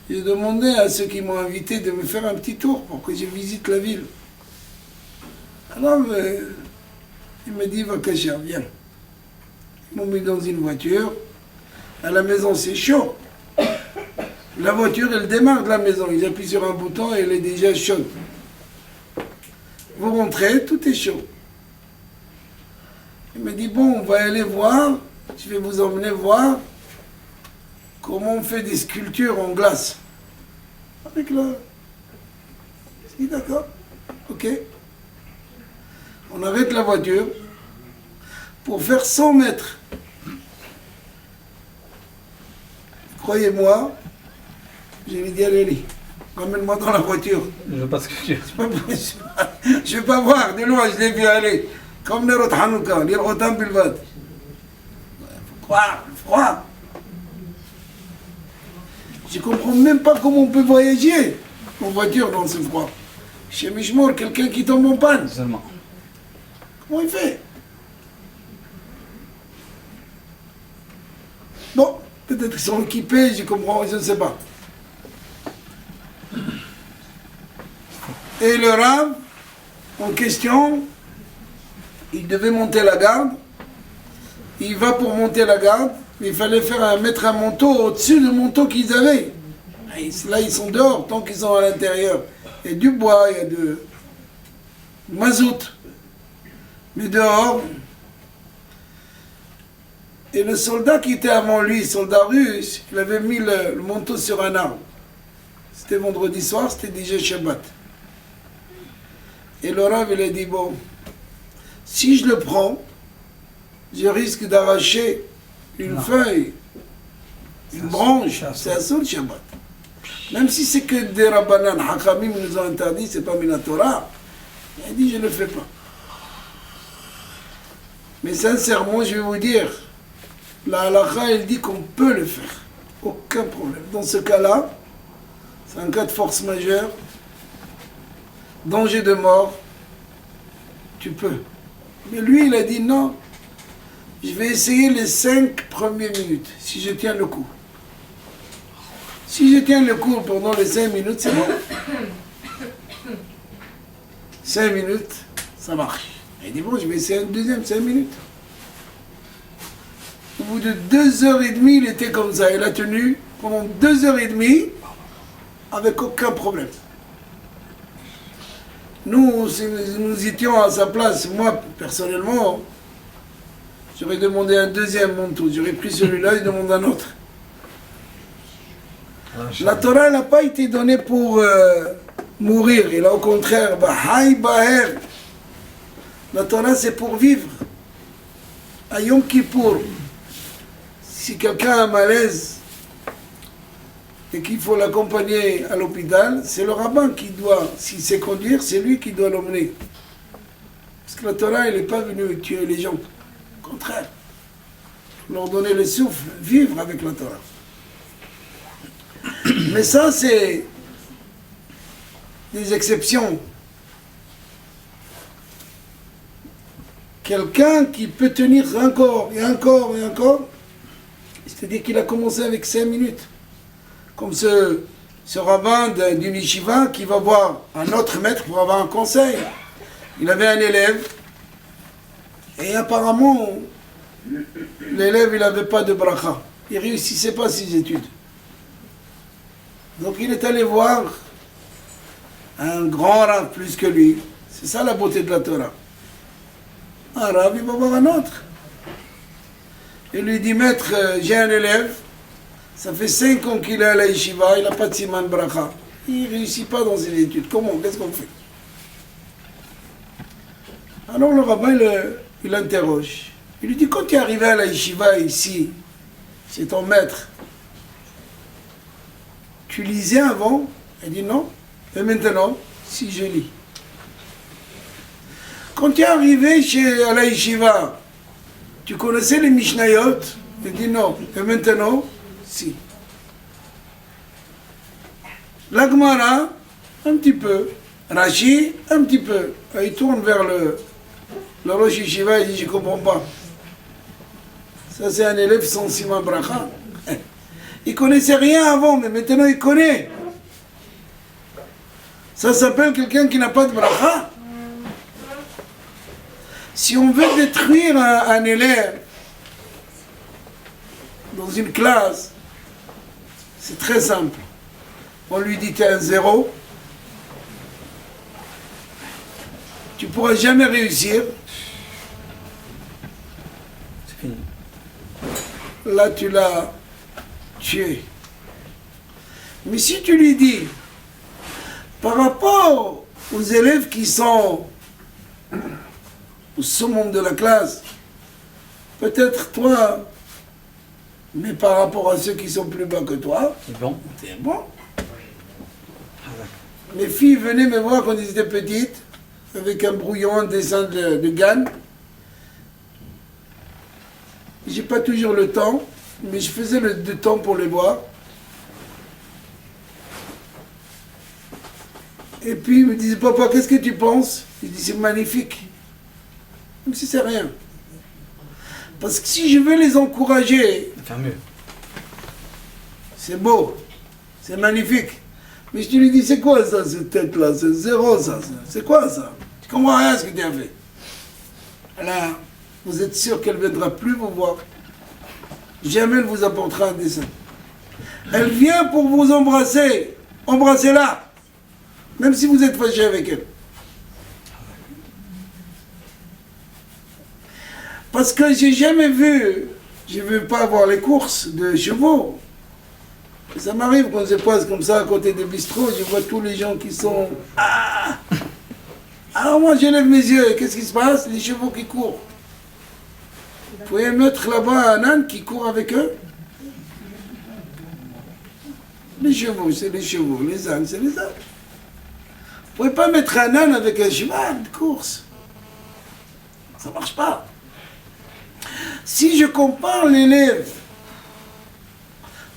j'ai demandé à ceux qui m'ont invité de me faire un petit tour pour que je visite la ville. Alors, il m'a dit, va cacher, viens. Ils m'ont mis dans une voiture. À la maison, c'est chaud. La voiture, elle démarre de la maison. Ils appuient sur un bouton et elle est déjà chaude. Vous rentrez, tout est chaud. Il m'a dit, bon, on va aller voir, je vais vous emmener voir comment on fait des sculptures en glace. Avec là. J'ai dit, d'accord, ok. On arrête la voiture pour faire 100 mètres. Croyez-moi, je lui ai dit, allez, ramène-moi dans la voiture. Je veux pas ce que tu Je ne vais pas voir, de loin, je l'ai vu aller. Comme Nerot Hanouka, l'Irhotam Bilvad. Froid. Je ne comprends même pas comment on peut voyager en voiture dans ce froid. Chez Mishmor, quelqu'un qui tombe en panne. Seulement. Comment il fait? Bon, peut-être qu'ils sont équipés, je comprends, je ne sais pas. Et le Rav, en question, il devait monter la garde. Il va pour monter la garde. Il fallait mettre un manteau au-dessus du manteau qu'ils avaient. Et là, ils sont dehors, tant qu'ils sont à l'intérieur. Il y a du bois, il y a du mazout. Mais dehors. Et le soldat qui était avant lui, soldat russe, il avait mis le manteau sur un arbre. C'était vendredi soir, c'était déjà Shabbat. Et le Rav, il a dit, bon, si je le prends, je risque d'arracher une feuille, une branche, c'est un seul Shabbat. Même si c'est que des Rabbanan, Hakamim nous ont interdit, c'est pas Minatora, il a dit, je ne le fais pas. Mais sincèrement, je vais vous dire, la halakha, elle dit qu'on peut le faire. Aucun problème. Dans ce cas-là, c'est un cas de force majeure, danger de mort, tu peux. Mais lui, il a dit non, je vais essayer les 5 premières minutes, si je tiens le coup. Si je tiens le cours pendant les 5 minutes, c'est bon. 5 minutes, ça marche. Il dit bon, je vais essayer un deuxième 5 minutes. Au bout de 2h30, il était comme ça. Il a tenu pendant 2h30 avec aucun problème. Nous, si nous étions à sa place, moi, personnellement, j'aurais demandé un deuxième manteau. J'aurais pris celui-là et demandé un autre. La Torah n'a pas été donnée pour mourir. Et là, au contraire, la Torah, c'est pour vivre. À Yom Kippour, si quelqu'un a un malaise et qu'il faut l'accompagner à l'hôpital, c'est le rabbin qui doit, s'il sait conduire, c'est lui qui doit l'emmener. Parce que la Torah, elle n'est pas venue tuer les gens. Au contraire, leur donner le souffle, vivre avec la Torah. Mais ça, c'est des exceptions. Quelqu'un qui peut tenir encore et encore et encore, c'est-à-dire qu'il a commencé avec 5 minutes. Comme ce rabbin d'une yeshiva qui va voir un autre maître pour avoir un conseil. Il avait un élève et apparemment, l'élève, il n'avait pas de bracha. Il ne réussissait pas ses études. Donc il est allé voir un grand rabbin plus que lui. C'est ça la beauté de la Torah. Un rabbin, il va voir un autre. Il lui dit, maître, j'ai un élève, ça fait 5 ans qu'il est à la yeshiva, il n'a pas de siman bracha. Il ne réussit pas dans ses études. Comment? Qu'est-ce qu'on fait? Alors le rabbin, il l'interroge. Il lui dit, quand tu es arrivé à la yeshiva ici, c'est ton maître, tu lisais avant? Il dit non. Et maintenant, si je lis. Quand tu es arrivé à la yeshiva, tu connaissais les Mishnayot? Il dit non. Et maintenant, si. La Gemara, un petit peu. Rashi, un petit peu. Et il tourne vers le Rosh Yeshiva et dit, je ne comprends pas. Ça, c'est un élève sans siman bracha. Il ne connaissait rien avant, mais maintenant il connaît. Ça s'appelle quelqu'un qui n'a pas de bracha. Si on veut détruire un élève dans une classe, c'est très simple. On lui dit, tu es un 0, tu ne pourras jamais réussir. C'est fini. Là, tu l'as tué. Mais si tu lui dis, par rapport aux élèves qui sont au summum de la classe, peut-être toi, mais par rapport à ceux qui sont plus bas que toi, C'est bon. c'est bon. Mes filles venaient me voir quand elles étaient petites, avec un brouillon, un dessin de Gann. J'ai pas toujours le temps, mais je faisais le temps pour les voir. Et puis ils me disaient, papa, qu'est-ce que tu penses? Je dis, c'est magnifique. Même si c'est rien. Parce que si je veux les encourager, Faire mieux. c'est beau, c'est magnifique. Mais je te lui dis, c'est quoi ça, cette tête-là? C'est 0 ça. C'est quoi ça? Tu comprends rien à ce que tu as fait. Alors, vous êtes sûr qu'elle ne viendra plus vous voir. Jamais elle vous apportera un dessin. Elle vient pour vous embrasser. Embrassez-la. Même si vous êtes fâché avec elle. Parce que j'ai jamais vu, je ne veux pas voir les courses de chevaux. Ça m'arrive quand je passe comme ça à côté des bistrots, je vois tous les gens qui sont... Ah! Alors moi je lève mes yeux, et qu'est-ce qui se passe? Les chevaux qui courent. Vous pouvez mettre là-bas un âne qui court avec eux? Les chevaux, c'est les chevaux, les ânes, c'est les ânes. Vous ne pouvez pas mettre un âne avec un cheval de course. Ça ne marche pas. Si je compare l'élève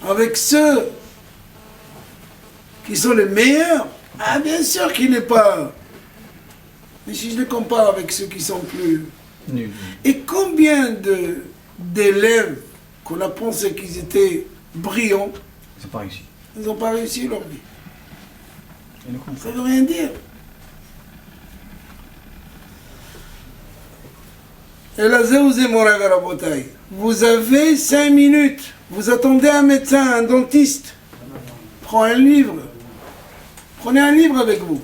avec ceux qui sont les meilleurs, ah bien sûr qu'il n'est pas. Mais si je les compare avec ceux qui sont plus... Nul. Et combien d'élèves qu'on a pensé qu'ils étaient brillants, C'est pas réussi. Ils n'ont pas réussi leur vie. Et le Ça contraire. ne veut rien dire. Et là, vous avez 5 minutes. Vous attendez un médecin, un dentiste. Prends un livre. Prenez un livre avec vous.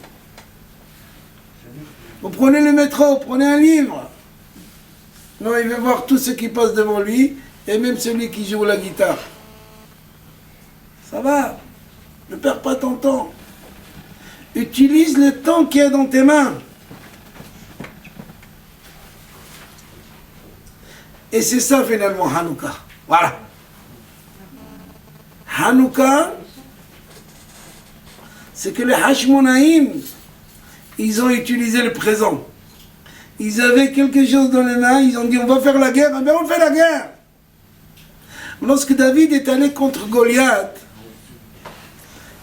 Vous prenez le métro, prenez un livre. Non, il veut voir tout ce qui passe devant lui, et même celui qui joue la guitare. Ça va. Ne perds pas ton temps. Utilise le temps qui est dans tes mains. Et c'est ça finalement Hanouka. Voilà. Hanouka, c'est que les Hashmonaïm, ils ont utilisé le présent. Ils avaient quelque chose dans les mains, ils ont dit on va faire la guerre, eh bien on fait la guerre. Lorsque David est allé contre Goliath,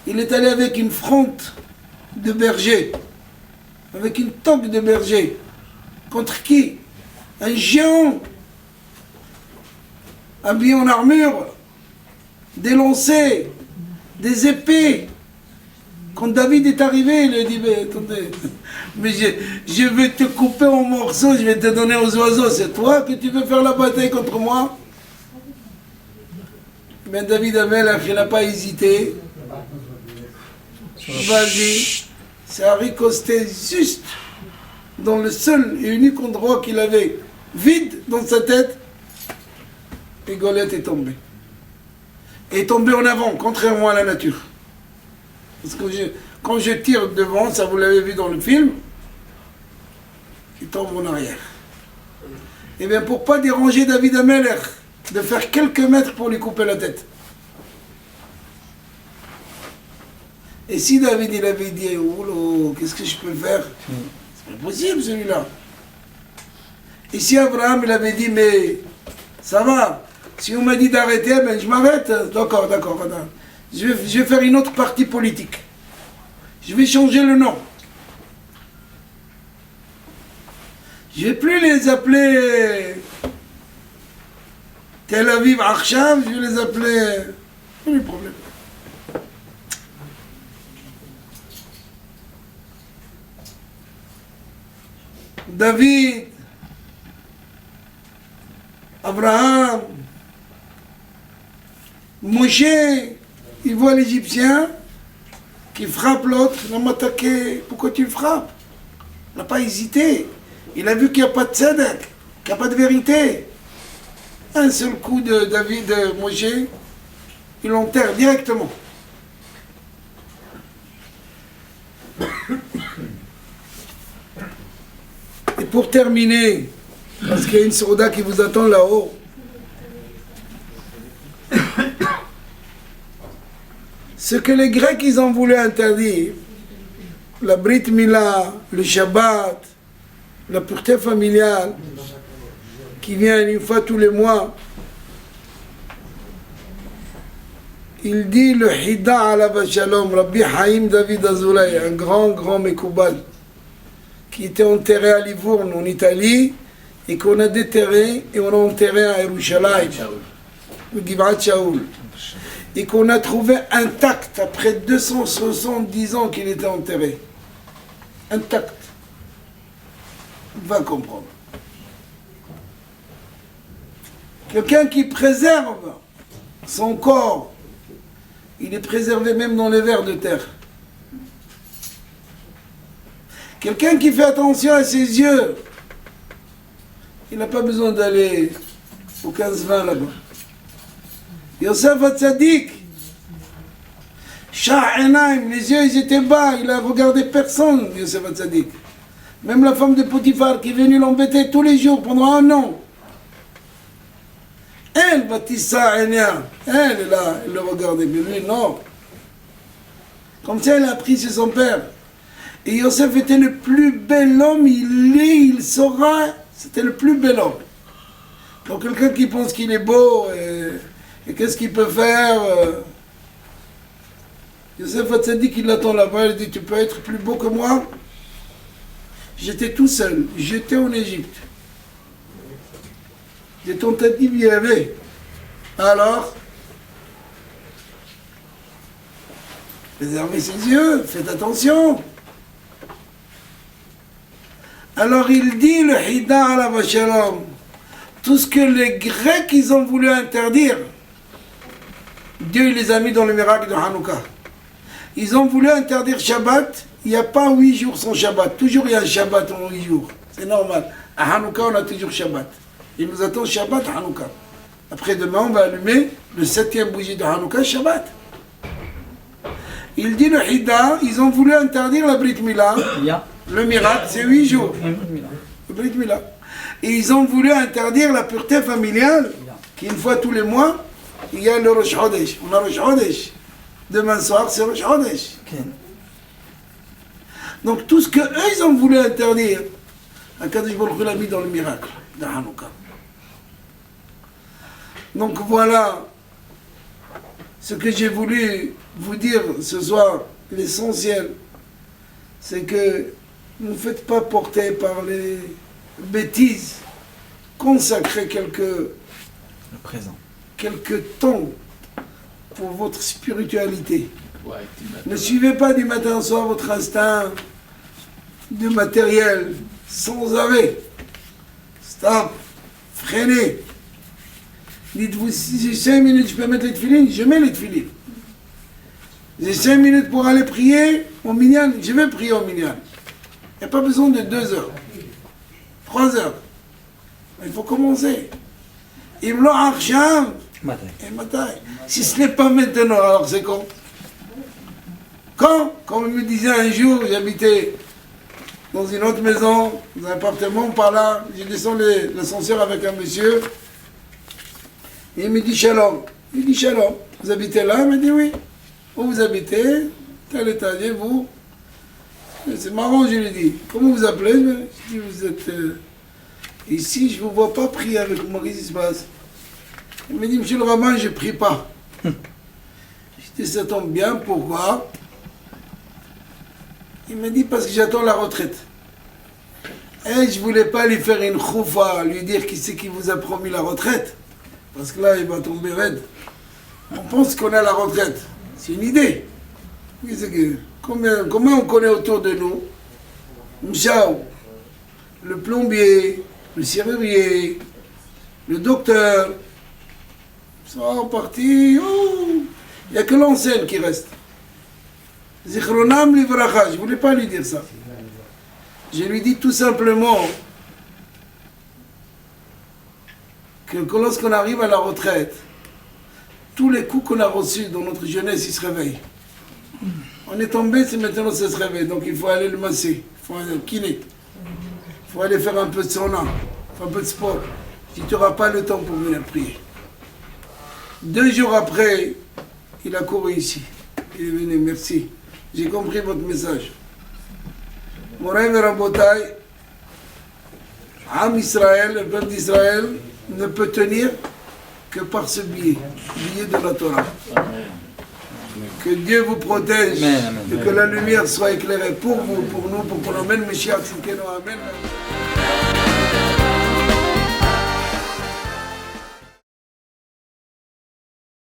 il est allé avec une fronte de berger, avec une toque de berger. Contre qui? Un géant, habillé en armure, des lancers, des épées. Quand David est arrivé, il a dit, mais attendez, mais je vais te couper en morceaux, je vais te donner aux oiseaux, c'est toi que tu veux faire la bataille contre moi? Mais David Amelach, il n'a pas hésité. Vas-y, ça a riposté juste dans le seul et unique endroit qu'il avait vide dans sa tête, et Goliath est tombé. Et est tombé en avant, contrairement à la nature. Parce que quand je tire devant, ça vous l'avez vu dans le film, il tombe en arrière. Et bien pour pas déranger David Amelech, de faire quelques mètres pour lui couper la tête. Et si David il avait dit, oula, qu'est-ce que je peux faire? C'est pas possible celui-là. Et si Abraham il avait dit, mais ça va, si on m'a dit d'arrêter, ben je m'arrête. D'accord. Je vais faire une autre partie politique. Je vais changer le nom. Je vais plus les appeler Tel Aviv Arshav, je vais les appeler... Pas de problème. David, Abraham, Moshe, il voit l'Égyptien qui frappe l'autre, il va m'attaquer. Pourquoi tu le frappes? Il n'a pas hésité. Il a vu qu'il n'y a pas de tzedek, qu'il n'y a pas de vérité. Un seul coup de David, de Moshe, il l'enterre directement. Et pour terminer, parce qu'il y a une sourda qui vous attend là-haut, ce que les Grecs ils ont voulu interdire, la Brit Mila, le Shabbat, la pureté familiale, qui vient une fois tous les mois, il dit le Hida ala Shalom, Rabbi Haïm David Azoulay, un grand Mekoubal, qui était enterré à Livourne en Italie, et qu'on a déterré, et on a enterré à Yerushalayim, le Givat Shaoul. Et qu'on a trouvé intact après 270 ans qu'il était enterré. Intact. Va comprendre. Quelqu'un qui préserve son corps, il est préservé même dans les vers de terre. Quelqu'un qui fait attention à ses yeux, il n'a pas besoin d'aller au 15-20 là-bas. Yosef Hatzadik, Shah Enaim, les yeux ils étaient bas, il a regardé personne, Yosef Hatzadik. Même la femme de Potiphar qui est venue l'embêter tous les jours pendant 1 an. Elle, Batissa Enya, elle est là, elle le regardait, mais lui non. Comme ça, elle a appris, c'est son père. Et Yosef était le plus bel homme, il saura, c'était le plus bel homme. Pour quelqu'un qui pense qu'il est beau, et qu'est-ce qu'il peut faire Yosef Hatzadik, il l'attend là-bas, il dit, tu peux être plus beau que moi? J'étais tout seul, j'étais en Égypte. Des tentatives, il y avait. Alors, Préservez ses yeux, faites attention. Alors il dit, le Hida ala Shalom, tout ce que les Grecs ils ont voulu interdire, Dieu il les a mis dans le miracle de Hanouka. Ils ont voulu interdire Shabbat, il n'y a pas 8 jours sans Shabbat. Toujours il y a un Shabbat en 8 jours. C'est normal. À Hanouka, on a toujours Shabbat. Il nous attend Shabbat à Hanouka. Après demain, on va allumer le 7e bougie de Hanouka, Shabbat. Il dit le Hida, ils ont voulu interdire la Brit Mila. Le miracle, c'est 8 jours. Le Brit Mila. Et ils ont voulu interdire la pureté familiale, qui une fois tous les mois, il y a le Rosh Chodesh. On a Rosh Chodesh. Demain soir, c'est Rosh Chodesh. Donc tout ce qu'eux, ils ont voulu interdire, Akadosh Baruch Hu l'a mis dans le miracle de Hanouka. Donc voilà ce que j'ai voulu vous dire ce soir. L'essentiel, c'est que ne vous faites pas porter par les bêtises. Consacrez quelques temps pour votre spiritualité. Ne suivez pas du matin au soir votre instinct de matériel, sans arrêt. Stop, freinez. Dites-vous, si j'ai 5 minutes, je peux mettre les tefilines, je mets les tefilines. J'ai 5 minutes pour aller prier au minyan, je vais prier au minyan. Il n'y a pas besoin de 2 heures, 3 heures. Il faut commencer. Imlo Arsham. Et Matai. Si ce n'est pas maintenant, alors c'est quand? Quand? Comme il me disait un jour, j'habitais dans une autre maison, dans un appartement par là, j'ai descendu l'ascenseur avec un monsieur, et il me dit Shalom. Il dit Shalom. Vous habitez là? Il me dit oui. Où vous habitez? Tel étage, et vous? C'est marrant, je lui dis. Comment vous appelez? Je dis vous êtes ici, je ne vous vois pas prier avec moi, qu'est-ce qui se passe? Il me dit, monsieur le rabbin, je ne prie pas. Je dis, ça tombe bien, pourquoi? Il me dit, parce que j'attends la retraite. Et je ne voulais pas lui faire une khoufa, lui dire qui c'est qui vous a promis la retraite. Parce que là, il va tomber raide. On pense qu'on a la retraite. C'est une idée. Comment on connaît autour de nous? Mouchaou, le plombier, le serrurier, le docteur, ils sont partis. Oh, il n'y a que l'enseigne qui reste. Zichronam livracha, je ne voulais pas lui dire ça. Je lui dis tout simplement que lorsqu'on arrive à la retraite, tous les coups qu'on a reçus dans notre jeunesse, ils se réveillent. On est tombé, c'est maintenant ça se réveille. Donc il faut aller le masser, il faut aller au kiné, il faut aller faire un peu de sauna, un peu de sport. Si tu n'auras pas le temps pour venir prier. 2 jours après, il a couru ici. Il est venu, merci. J'ai compris votre message. Moraï Rabotai, Am Israël, le peuple d'Israël, ne peut tenir que par ce billet de la Torah. Que Dieu vous protège et que la lumière soit éclairée pour vous, pour nous, pour qu'on emmène Meshiach. Amen.